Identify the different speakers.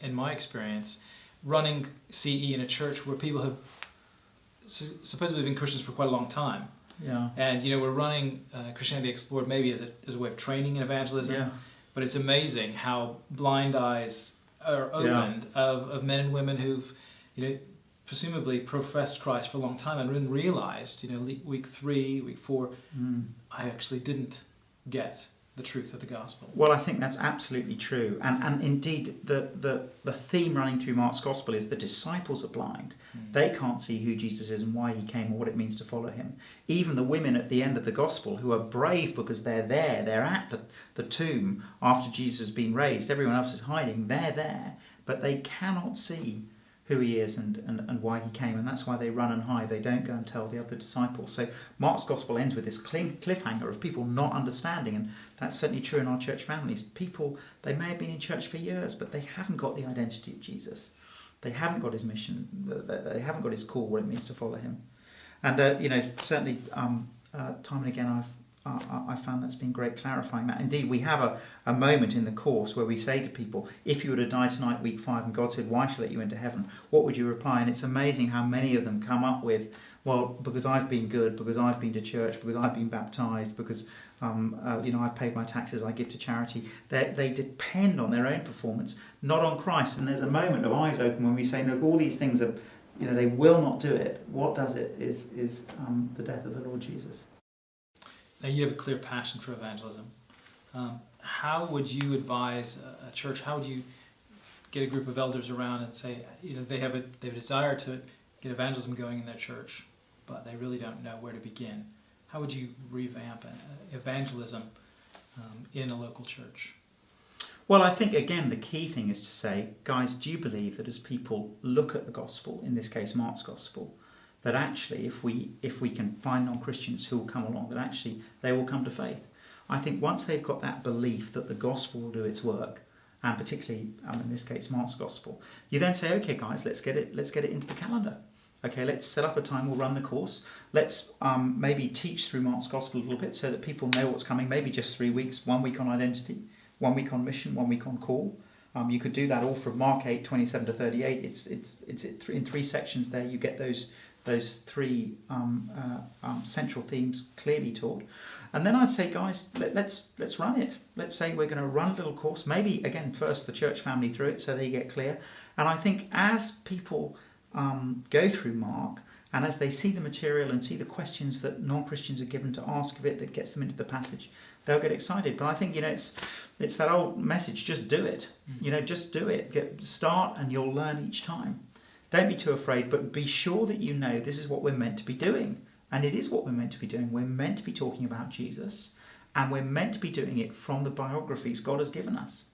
Speaker 1: in my experience, running CE in a church where people have supposedly been Christians for quite a long time.
Speaker 2: Yeah.
Speaker 1: And, we're running Christianity Explored maybe as a way of training in evangelism.
Speaker 2: Yeah.
Speaker 1: But it's amazing how blind eyes are opened of men and women who've, presumably professed Christ for a long time and then realized, week 3, week 4, I actually didn't get the truth of the gospel.
Speaker 2: Well, I think that's absolutely true. And indeed, the theme running through Mark's gospel is the disciples are blind. They can't see who Jesus is and why he came or what it means to follow him. Even the women at the end of the gospel, who are brave because they're there, they're at the tomb after Jesus has been raised. Everyone else is hiding. They're there, but they cannot see who he is and why he came, and that's why they run and hide. They don't go and tell the other disciples. So Mark's gospel ends with this cliffhanger of people not understanding, and that's certainly true in our church families. People, they may have been in church for years, but they haven't got the identity of Jesus. They haven't got his mission. They haven't got his call, what it means to follow him. And certainly time and again I found that's been great clarifying that. Indeed, we have a moment in the course where we say to people, if you were to die tonight, week 5, and God said, why shall I let you into heaven? What would you reply? And it's amazing how many of them come up with, well, because I've been good, because I've been to church, because I've been baptized, because I've paid my taxes, I give to charity. They depend on their own performance, not on Christ. And there's a moment of eyes open when we say, look, all these things are, they will not do it. What does it is the death of the Lord Jesus.
Speaker 1: Now, you have a clear passion for evangelism. How would you advise a church? How would you get a group of elders around and say, they have a desire to get evangelism going in their church, but they really don't know where to begin? How would you revamp evangelism in a local church?
Speaker 2: Well, I think, again, the key thing is to say, guys, do you believe that as people look at the gospel, in this case Mark's gospel, that actually if we can find non-Christians who will come along, that actually they will come to faith? I think once they've got that belief that the gospel will do its work, and particularly in this case Mark's gospel, you then say, okay guys, let's get it into the calendar. Okay, let's set up a time, we'll run the course. Let's maybe teach through Mark's gospel a little bit so that people know what's coming, maybe just 3 weeks, 1 week on identity, 1 week on mission, 1 week on call. You could do that all from Mark 8, 27 to 38. It's in 3 sections there. You get those 3 central themes clearly taught. And then I'd say, guys, let's run it. Let's say we're going to run a little course. Maybe, again, first the church family through it so they get clear. And I think as people go through Mark, and as they see the material and see the questions that non-Christians are given to ask of it that gets them into the passage, they'll get excited. But I think, it's that old message, just do it. Just do it. Start and you'll learn each time. Don't be too afraid, but be sure that this is what we're meant to be doing. And it is what we're meant to be doing. We're meant to be talking about Jesus, and we're meant to be doing it from the biographies God has given us.